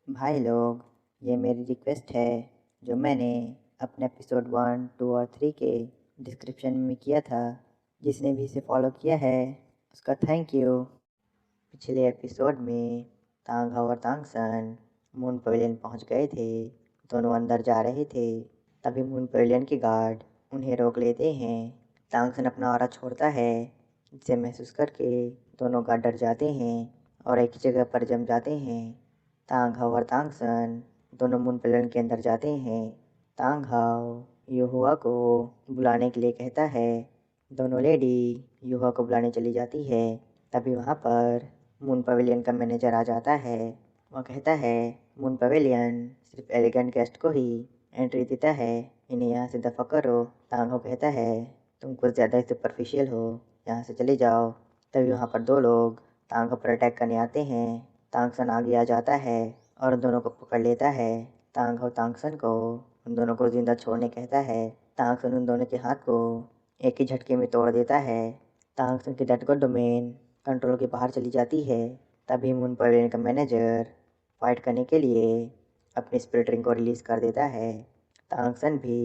भाई लोग, ये मेरी रिक्वेस्ट है जो मैंने अपने एपिसोड 1, 2 और 3 के डिस्क्रिप्शन में किया था। जिसने भी इसे फॉलो किया है उसका थैंक यू। पिछले एपिसोड में तांग और तांगसन मून पवेलियन पहुंच गए थे। दोनों अंदर जा रहे थे, तभी मून पवेलियन के गार्ड उन्हें रोक लेते हैं। तांगसन अपना ऑरा छोड़ता है, जिसे महसूस करके दोनों गार्ड डर जाते हैं और एक ही जगह पर जम जाते हैं। तांग हाउ और तांगसन दोनों मून पवेलियन के अंदर जाते हैं। तांग हाउ युहुआ को बुलाने के लिए कहता है। दोनों लेडी युहुआ को बुलाने चली जाती है। तभी वहाँ पर मून पवेलियन का मैनेजर आ जाता है। वह कहता है मून पवेलियन सिर्फ एलिगेंट गेस्ट को ही एंट्री देता है, इन्हें यहाँ से दफा करो। तांग हो कहता है तुम कुछ ज़्यादा ही सुपरफिशियल हो, यहाँ से चले जाओ। तभी वहाँ पर दो लोग तांग पर अटैक करने आते हैं। तांगसन आगे आ जाता है और उन दोनों को पकड़ लेता है। तांग हो तांगसन को उन दोनों को जिंदा छोड़ने कहता है। तांगसन उन दोनों के हाथ को एक ही झटके में तोड़ देता है। तांगसन की डेड गॉड डोमेन कंट्रोल के बाहर चली जाती है। तभी मून पवेलियन का मैनेजर फाइट करने के लिए अपनी स्पिरिट रिंग को रिलीज़ कर देता है। तांगसन भी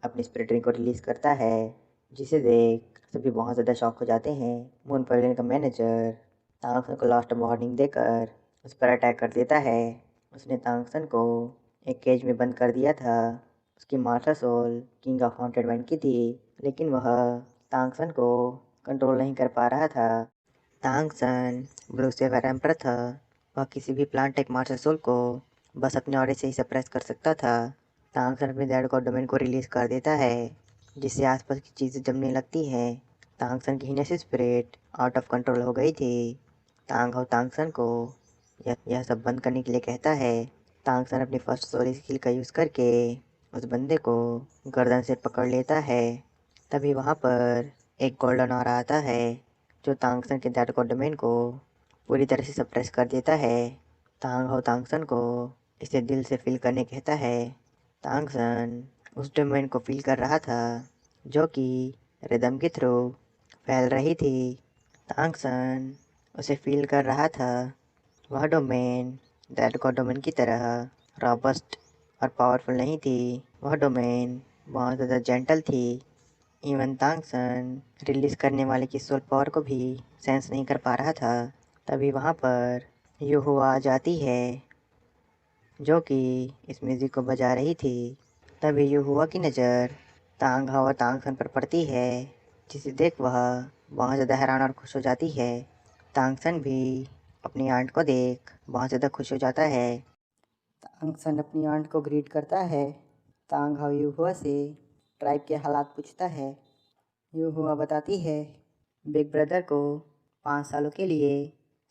अपनी स्पिरिट रिंग को रिलीज़ करता है, जिसे देख सभी बहुत ज़्यादा शॉक हो जाते हैं। मून पवेलियन का मैनेजर तांगसन को लास्ट वार्निंग देकर उस पर अटैक कर देता है। उसने तांगसन को एक केज में बंद कर दिया था। उसकी master soul king of haunted man की थी, लेकिन वह तांगसन को कंट्रोल नहीं कर पा रहा था। तांगसन ब्लू सेवर एम्पर था। वह किसी भी प्लांट टेक मास्टर सोल को बस अपने ऑरे से ही सप्रेस कर सकता था। तांगसन अपने डेड गॉड डोमेन को रिलीज कर देता है, जिससे आसपास की चीज़ें जमने लगती हैं। तांगसन की हीनेस स्पिरिट आउट ऑफ कंट्रोल हो गई थी। तांग हो तांगसन को यह सब बंद करने के लिए कहता है। तांगसन अपनी फर्स्ट सोल स्किल का यूज़ करके उस बंदे को गर्दन से पकड़ लेता है। तभी वहाँ पर एक गोल्डन ऑरा आता है, जो तांगसन के डेड गॉड डोमेन को पूरी तरह से सप्रेस कर देता है। तांग हो तांगसन को इसे दिल से फील करने कहता है। तांगसन उस डोमेन को फील कर रहा था, जो कि रिदम के थ्रू फैल रही थी। तांगसन उसे फील कर रहा था। वह डोमेन डेड गॉड डोमेन की तरह रॉबस्ट और पावरफुल नहीं थी। वह डोमेन बहुत ज़्यादा जेंटल थी। इवन तांगसन रिलीज करने वाले की सोल पावर को भी सेंस नहीं कर पा रहा था। तभी वहाँ पर युहुआ आ जाती है, जो कि इस म्यूज़िक को बजा रही थी। तभी युहुआ की नज़र तांग हाउ और तांगसन पर पड़ती है, जिसे देख वह बहुत ज़्यादा हैरान और खुश हो जाती है। तांगसन भी अपनी आंट को देख बहुत ज़्यादा खुश हो जाता है। तांगसन अपनी आंट को ग्रीट करता है। तांग हाउ युहुआ से ट्राइब के हालात पूछता है। युहुआ बताती है बिग ब्रदर को 5 सालों के लिए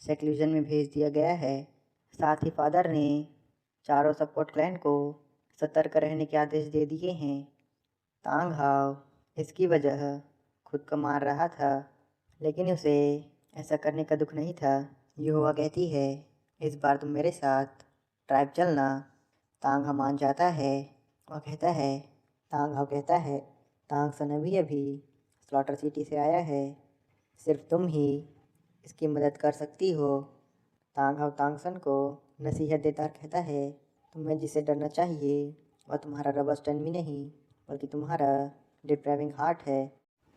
सेक्लूजन में भेज दिया गया है। साथ ही फादर ने चारों सपोर्ट क्लैन को सतर्क रहने के आदेश दे दिए हैं। तांग हाउ इसकी वजह खुद को मार रहा था, लेकिन उसे ऐसा करने का दुख नहीं था। युहुआ कहती है इस बार तुम मेरे साथ ट्राइब चलना। तांग हाउ मान जाता है। वह कहता है तांग हाउ कहता है तांगसन अभी अभी स्लॉटर सिटी से आया है, सिर्फ तुम ही इसकी मदद कर सकती हो। तांग हाउ तांगसन को नसीहत देता कहता है तुम्हें जिससे डरना चाहिए वह तुम्हारा रबर स्टैंड भी नहीं, बल्कि तुम्हारा डिप्रेविंग हार्ट है।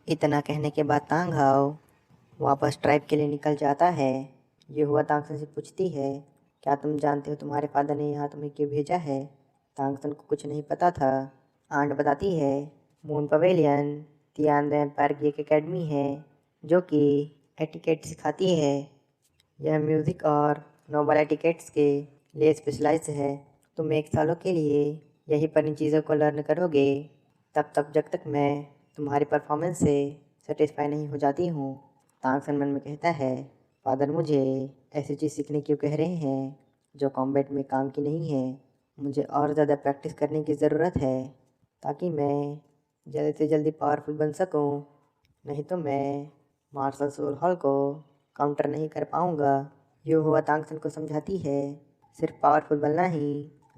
इतना कहने के बाद तांग हाउ वापस ट्राइब के लिए निकल जाता है। ये हुआ तांगसन से पूछती है क्या तुम जानते हो तुम्हारे फादर ने यहाँ तुम्हें क्यों भेजा है। तांगसन को कुछ नहीं पता था। आंट बताती है मून पवेलियन तियान एम्पायर की एक एकेडमी है, जो कि एटिकेट सिखाती है। यह म्यूज़िक और नोबल एटिकेट्स के लिए स्पेशलाइज्ड है। तुम 1 सालों के लिए यहीं पर इन चीज़ों को लर्न करोगे, तब तक जब तक मैं तुम्हारी परफॉर्मेंस से सेटिस्फाई नहीं हो जाती हूँ। तांगसन मन में कहता है फादर मुझे ऐसी चीज़ सीखने क्यों कह रहे हैं जो कॉम्बैट में काम की नहीं है। मुझे और ज़्यादा प्रैक्टिस करने की ज़रूरत है, ताकि मैं जल्द से जल्दी पावरफुल बन सकूं। नहीं तो मैं मार्शल सोल हॉल को काउंटर नहीं कर पाऊंगा। युहुआ तांगसन को समझाती है सिर्फ पावरफुल बनना ही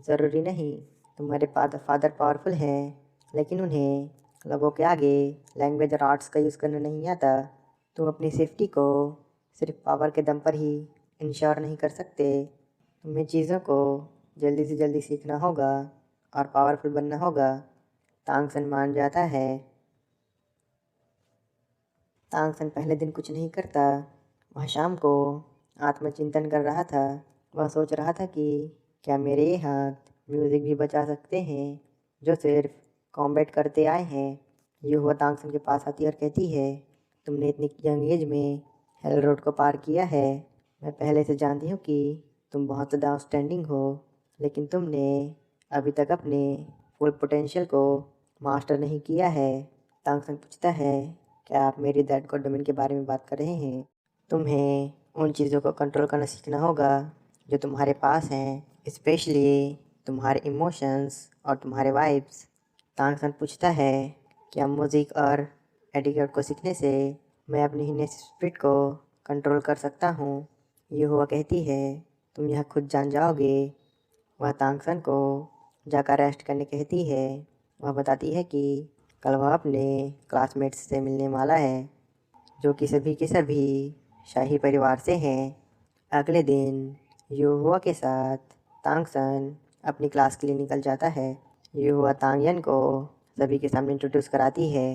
ज़रूरी नहीं। तुम्हारे फादर पावरफुल हैं, लेकिन उन्हें लोगों के आगे लैंग्वेज और आर्ट्स का यूज़ करना नहीं आता। तुम अपनी सेफ्टी को सिर्फ पावर के दम पर ही इंश्योर नहीं कर सकते। तुम्हें चीज़ों को जल्दी से जल्दी सीखना होगा और पावरफुल बनना होगा। तांगसन मान जाता है। तांगसन पहले दिन कुछ नहीं करता। वह शाम को आत्मचिंतन कर रहा था। वह सोच रहा था कि क्या मेरे ये हाथ म्यूज़िक भी बजा सकते हैं जो सिर्फ कॉम्बैट करते आए हैं। युवा तांगसन के पास आती और कहती है, तुमने इतनी यंग एज में हेल रोड को पार किया है। मैं पहले से जानती हूँ कि तुम बहुत ज़्यादा आउटस्टैंडिंग हो, लेकिन तुमने अभी तक अपने फुल पोटेंशियल को मास्टर नहीं किया है। तांगसन पूछता है, क्या आप मेरी दैट गॉड डोमेन के बारे में बात कर रहे हैं? तुम्हें उन चीज़ों को कंट्रोल करना सीखना होगा जो तुम्हारे पास हैं, स्पेशली तुम्हारे इमोशंस और तुम्हारे वाइब्स। तांगसन पूछता है, क्या म्यूज़िक और एटिकेट को सीखने से मैं अपनी हिनेस स्पिरिट को कंट्रोल कर सकता हूँ? ये हुआ कहती है, तुम यह खुद जान जाओगे। वह तांगसन को जाकर रेस्ट करने कहती है। वह बताती है कि कल वह अपने क्लासमेट्स से मिलने वाला है जो कि सभी के सभी शाही परिवार से हैं। अगले दिन युहुआ के साथ तांगसन अपनी क्लास के लिए निकल जाता है। युहुआ तांगयन को सभी के सामने इंट्रोड्यूस कराती है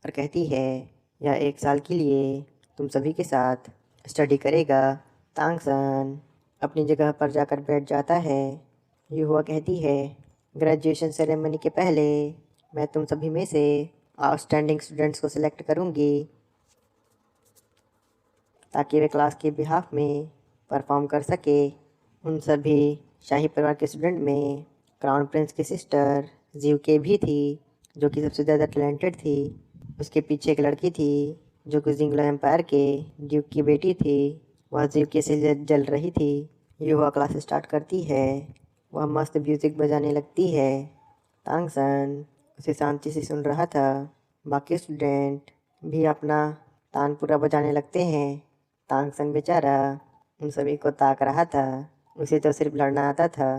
और कहती है, यह 1 साल के लिए तुम सभी के साथ स्टडी करेगा। तांगसन अपनी जगह पर जाकर बैठ जाता है। युहुआ कहती है, ग्रेजुएशन सेरेमनी के पहले मैं तुम सभी में से आउटस्टैंडिंग स्टूडेंट्स को सिलेक्ट करूँगी ताकि वे क्लास के बिहाफ में परफॉर्म कर सके। उन सभी शाही परिवार के स्टूडेंट में क्राउन प्रिंस की सिस्टर जीवके भी थी, जो कि सबसे ज़्यादा टैलेंटेड थी। उसके पीछे एक लड़की थी जो कि जिंगलो एम्पायर के ड्यूक की बेटी थी। वह जीवके से जल रही थी। युवा क्लास स्टार्ट करती है। वह मस्त म्यूज़िक बजाने लगती है। तांगसन उसे शांति से सुन रहा था। बाकी स्टूडेंट भी अपना तानपुरा बजाने लगते हैं। तांगसन बेचारा उन सभी को ताक रहा था। उसे तो सिर्फ लड़ना आता था।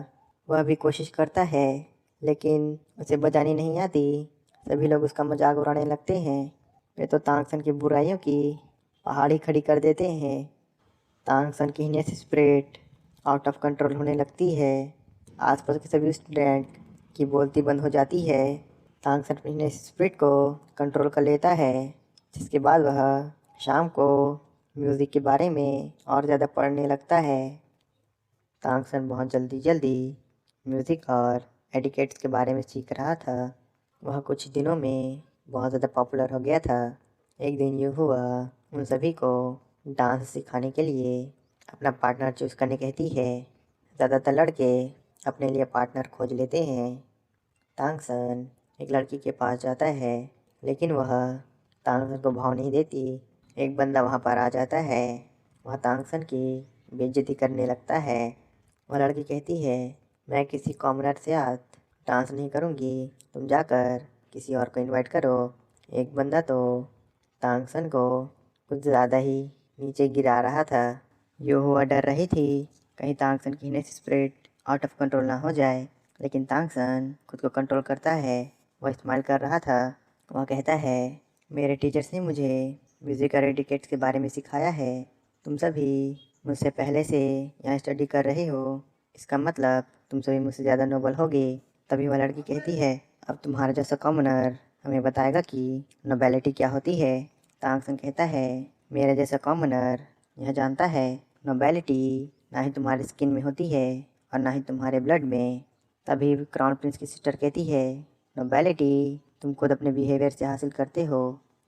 वह भी कोशिश करता है, लेकिन उसे बजानी नहीं आती। सभी लोग उसका मजाक उड़ाने लगते हैं। वे तो तांगसन की बुराइयों की पहाड़ी खड़ी कर देते हैं। तांगसन की हिनेस स्पिरिट आउट ऑफ कंट्रोल होने लगती है। आसपास के सभी स्टूडेंट की बोलती बंद हो जाती है। तांगसन अपनी हिनेस स्पिरिट को कंट्रोल कर लेता है, जिसके बाद वह शाम को म्यूज़िक के बारे में और ज़्यादा पढ़ने लगता है। तांगसन बहुत जल्दी म्यूज़िक और एटिकेट्स के बारे में सीख रहा था। वह कुछ दिनों में बहुत ज़्यादा पॉपुलर हो गया था। एक दिन यूँ हुआ, उन सभी को डांस सिखाने के लिए अपना पार्टनर चूज़ करने कहती है। ज़्यादातर लड़के अपने लिए पार्टनर खोज लेते हैं। तांगसन एक लड़की के पास जाता है, लेकिन वह तांगसन को भाव नहीं देती। एक बंदा वहाँ पर आ जाता है। वह तांगसन की बेइज्जती करने लगता है। वह लड़की कहती है, मैं किसी कॉमनर से आज डांस नहीं करूँगी, तुम जाकर किसी और को इनवाइट करो। एक बंदा तो तांगसन को कुछ ज़्यादा ही नीचे गिरा रहा था। यो हुआ डर रही थी कहीं तांगसन की हिनेस स्पिरिट आउट ऑफ कंट्रोल ना हो जाए, लेकिन तांगसन खुद को कंट्रोल करता है। वह स्माइल कर रहा था। वह कहता है, मेरे टीचर्स ने मुझे म्यूज़िक और एटिकेट्स के बारे में सिखाया है। तुम सभी मुझसे पहले से यहाँ स्टडी कर रहे हो, इसका मतलब तुम सभी मुझसे ज़्यादा नोबल होगे। तभी वह लड़की कहती है, अब तुम्हारा जैसा कॉमनर हमें बताएगा कि नोबेलिटी क्या होती है। तांगसन कहता है, मेरा जैसा कॉमनर यह जानता है नोबेलिटी ना ही तुम्हारी स्किन में होती है और ना ही तुम्हारे ब्लड में। तभी क्राउन प्रिंस की सिस्टर कहती है, नोबेलिटी तुम खुद अपने बिहेवियर से हासिल करते हो।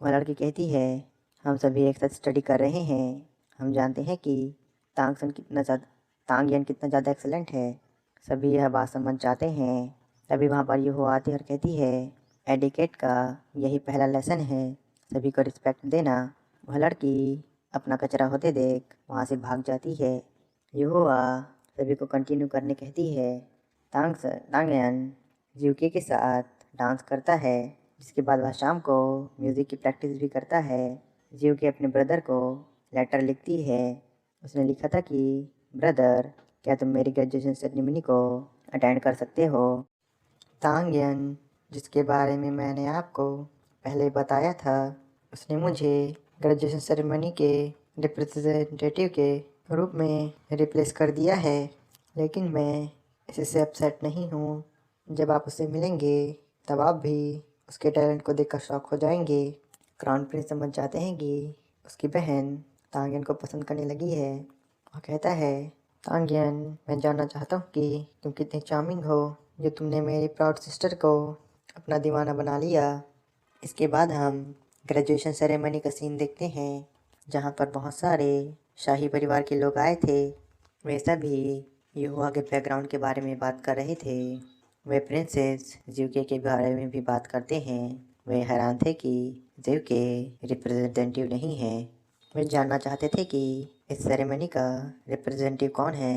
वह लड़की कहती है, हम सभी एक साथ स्टडी कर रहे हैं। हम जानते हैं कि तांगयन कितना ज़्यादा एक्सेलेंट है। सभी यह बात समझ जाते हैं। तभी वहाँ पर यूहो आती और कहती है, एडिकेट का यही पहला लेसन है, सभी को रिस्पेक्ट देना। वह लड़की अपना कचरा होते देख वहाँ से भाग जाती है। यूहुआ सभी को कंटिन्यू करने कहती है। तांगयन जीवके के साथ डांस करता है, जिसके बाद वह शाम को म्यूज़िक की प्रैक्टिस भी करता है। जीवके अपने ब्रदर को लेटर लिखती है। उसने लिखा था कि ब्रदर, क्या तुम मेरी ग्रेजुएशन सेरेमनी को अटेंड कर सकते हो? तांगयन, जिसके बारे में मैंने आपको पहले बताया था, उसने मुझे ग्रेजुएशन सेरेमनी के रिप्रेजेंटेटिव के रूप में रिप्लेस कर दिया है, लेकिन मैं इससे अपसेट नहीं हूँ। जब आप उससे मिलेंगे तब आप भी उसके टैलेंट को देखकर शॉक हो जाएंगे। क्राउन प्रिंस समझ जाते हैं कि उसकी बहन तांगियन को पसंद करने लगी है। वह कहता है, तांगियन, मैं जानना चाहता हूँ कि तुम कितनी चार्मिंग हो जो तुमने मेरी प्राउड सिस्टर को अपना दीवाना बना लिया। इसके बाद हम ग्रेजुएशन सेरेमनी का सीन देखते हैं, जहाँ पर बहुत सारे शाही परिवार के लोग आए थे। वे सभी युवा के बैकग्राउंड के बारे में बात कर रहे थे। वे प्रिंसेस ज्यूके के बारे में भी बात करते हैं। वे हैरान थे कि ज्यूके रिप्रेजेंटेटिव नहीं है। वे जानना चाहते थे कि इस सेरेमनी का रिप्रेजेंटेटिव कौन है।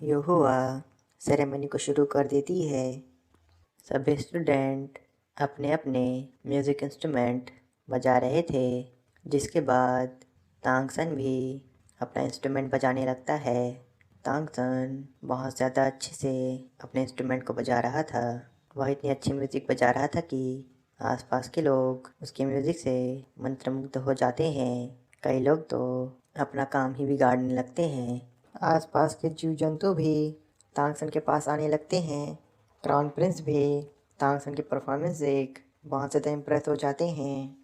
युवा सेरेमनी को शुरू कर देती है। सभी स्टूडेंट अपने अपने म्यूज़िक इंस्ट्रूमेंट बजा रहे थे। जिसके बाद तांगसन भी अपना इंस्ट्रूमेंट बजाने लगता है। तांगसन बहुत ज़्यादा अच्छे से अपने इंस्ट्रूमेंट को बजा रहा था। वह इतनी अच्छी म्यूज़िक बजा रहा था कि आसपास के लोग उसकी म्यूज़िक से मंत्रमुग्ध हो जाते हैं। कई लोग तो अपना काम ही बिगाड़ने लगते हैं। आसपास के जीव जंतु भी तांगसन के पास आने लगते हैं। क्राउन प्रिंस भी तांगसन की परफॉर्मेंस देख बहुत ज़्यादा इम्प्रेस हो जाते हैं।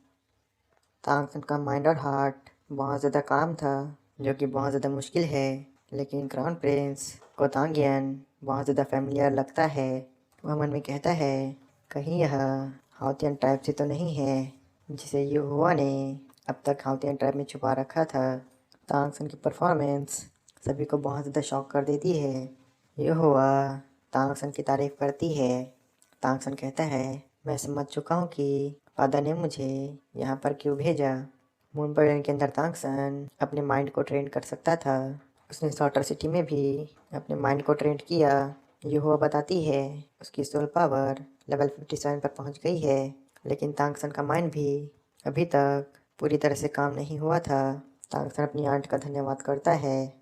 तांगसन का माइंड और हार्ट बहुत ज़्यादा काम था, जो कि बहुत ज़्यादा मुश्किल है। लेकिन क्राउन प्रिंस को तांगियन बहुत ज़्यादा फेमिलियर लगता है। वह मन में कहता है, कहीं यह हाउतियन ट्राइब से तो नहीं है जिसे युहुआ ने अब तक हाउतियन ट्राइब में छुपा रखा था। तांगसन की परफॉर्मेंस सभी को बहुत ज़्यादा शॉक कर देती है। युहुआ तांगसन की तारीफ़ करती है। तांगसन कहता है, मैं समझ चुका हूँ कि फादर ने मुझे यहाँ पर क्यों भेजा। मून पॉइंट के अंदर तांगसन अपने माइंड को ट्रेन कर सकता था। उसने सॉल्टर सिटी में भी अपने माइंड को ट्रेन किया। युहुआ बताती है उसकी सोल पावर लेवल 57 पर पहुँच गई है, लेकिन तांगसन का माइंड भी अभी तक पूरी तरह से काम नहीं हुआ था। तांगसन अपनी आंट का धन्यवाद करता है।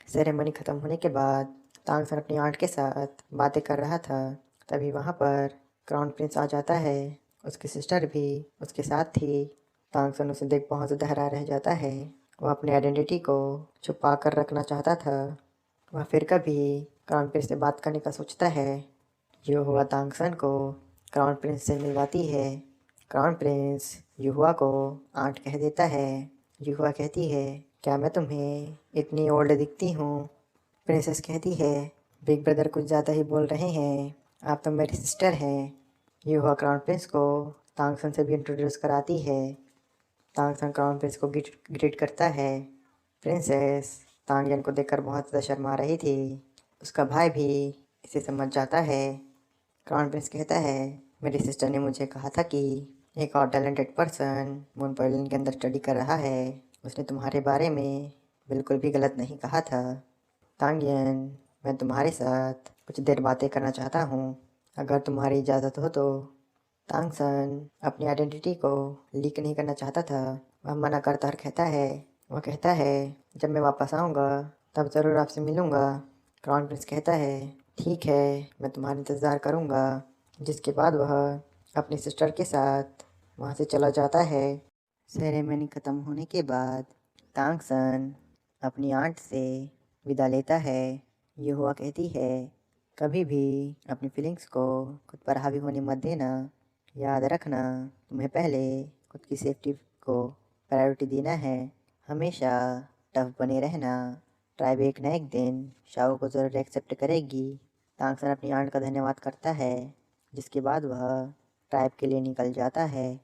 सेरेमनी ख़त्म होने के बाद तांगसन अपनी आंट के साथ बातें कर रहा था। तभी वहाँ पर क्राउन प्रिंस आ जाता है। उसकी सिस्टर भी उसके साथ थी। तांगसन उसे देख बहुत ज़्यादा हैरान रह जाता है। वह अपनी आइडेंटिटी को छुपा कर रखना चाहता था। वह फिर कभी क्राउन प्रिंस से बात करने का सोचता है। युहुआ तांगसन को क्राउन प्रिंस से मिलवाती है। क्राउन प्रिंस युहुआ को आंट कह देता है। युहुआ कहती है, क्या मैं तुम्हें इतनी ओल्ड दिखती हूँ? प्रिंसेस कहती है, बिग ब्रदर कुछ ज़्यादा ही बोल रहे हैं, आप तो मेरी सिस्टर हैं। युहुआ क्राउन प्रिंस को तांगसन से भी इंट्रोड्यूस कराती है। तांगसन क्राउन प्रिंस को ग्रीट करता है। प्रिंसेस तांगियन को देखकर बहुत ज़्यादा शर्मा रही थी। उसका भाई भी इसे समझ जाता है। क्राउन प्रिंस कहता है, मेरी सिस्टर ने मुझे कहा था कि एक और टैलेंटेड पर्सन मून पॉइलिन के अंदर स्टडी कर रहा है। उसने तुम्हारे बारे में बिल्कुल भी गलत नहीं कहा था। तांगियन, मैं तुम्हारे साथ कुछ देर बातें करना चाहता हूँ, अगर तुम्हारी इजाज़त हो तो। तांगसन अपनी आइडेंटिटी को लीक नहीं करना चाहता था। वह मना करता और कहता है, वह कहता है, जब मैं वापस आऊँगा तब ज़रूर आपसे मिलूँगा। क्राउन प्रिंस कहता है, ठीक है, मैं तुम्हारा इंतज़ार करूँगा। जिसके बाद वह अपनी सिस्टर के साथ वहाँ से चला जाता है। सेरेमनी ख़त्म होने के बाद तांगसन अपनी आंट से विदा लेता है। युहुआ कहती है, कभी भी अपनी फीलिंग्स को खुद पर हावी होने मत देना। याद रखना, तुम्हें पहले खुद की सेफ्टी को प्रायोरिटी देना है। हमेशा टफ बने रहना। ट्राइब एक ना एक दिन शाओ को ज़रूर एक्सेप्ट करेगी। तांगसन अपनी आंट का धन्यवाद करता है, जिसके बाद वह ट्राइब के लिए निकल जाता है।